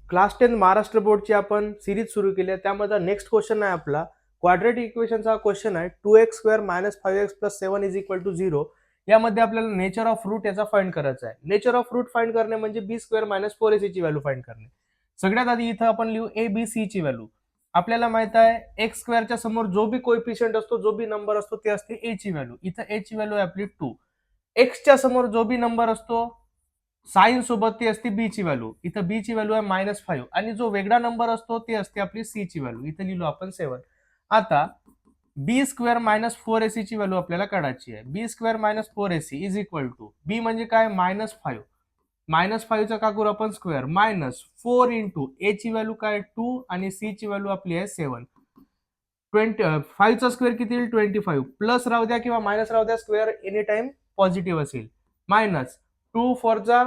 Class 10 Maharashtra बोर्डची आपण series सुरू केली आहे. त्यामध्ये नेक्स्ट क्वेश्चन आहे आपला क्वाड्रेटिक इक्वेशनचा क्वेश्चन आहे 2x² - 5x + 7 = 0. यामध्ये आपल्याला नेचर ऑफ रूट याचा फाइंड करायचा आहे. नेचर ऑफ रूट फाइंड करणे म्हणजे b² - 4ac ची व्हॅल्यू फाइंड करणे. सगळ्यात आधी इथं आपण लिहू a b c ची व्हॅल्यू. आपल्याला माहित आहे x² च्या समोर जो बी कोएफिशियंट असतो, जो बी नंबर असतो ते असते a ची व्हॅल्यू. इथं a ची व्हॅल्यू आहे आपली 2. x च्या समोर जो बी नंबर असतो साइन सोबत ती असते बी ची व्हॅल्यू. इथं बी ची व्हॅल्यू आहे -5 आणि जो वेगळा नंबर असतो ते असते आपली सी ची व्हॅल्यू. इथं लिहिलो आपण 7. आता b² - 4ac ची व्हॅल्यू आपल्याला काढायची आहे. b² - 4ac is equal to b म्हणजे काय -5. -5 चा का करू आपण स्क्वेअर -4 इंटू a ची व्हॅल्यू काय 2 आणि c ची व्हॅल्यू आपली आहे 7. 5 चा स्क्वेअर किती येईल 25. प्लस राहू द्या किंवा मायनस राहू द्या, स्क्वेअर एनी टाइम पॉझिटिव्ह असेल. -2 4 जा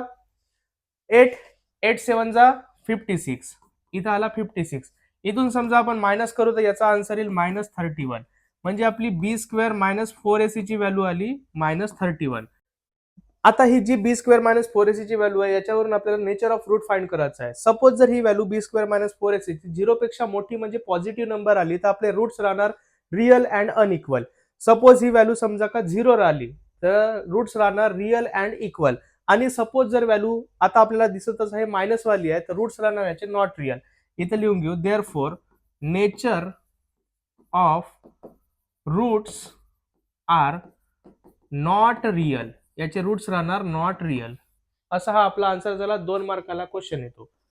8, 8 7 जा 56. इथं आला 56. इथून समजा आपण मायनस करू तर याचा आन्सर येईल -31. म्हणजे आपली b² - 4ac ची व्हॅल्यू आली -31. आता ही जी b² - 4ac ची व्हॅल्यू आहे याच्यावरून आपल्याला नेचर ऑफ रूट फाइंड करायचं आहे. सपोज जर ही व्हॅल्यू b² - 4ac 0 पेक्षा मोठी म्हणजे पॉझिटिव्ह नंबर आली तर आपले रूट्स राहणार real and unequal. Suppose he value समजा का 0 राहिली तर रूट्स राहणार रिअल अँड इक्वल. आणि सपोज जर व्हॅल्यू आता आपल्याला दिसतच आहे मायनस वाली आहे तर रूट्स राहणार याचे नॉट रिअल. इथे लिहून घेऊ therefore nature of roots are not real. याचे रूट्स राहणार नॉट रिअल. असा हा आपला आन्सर झाला. 2 मार्काला क्वेश्चन येतो.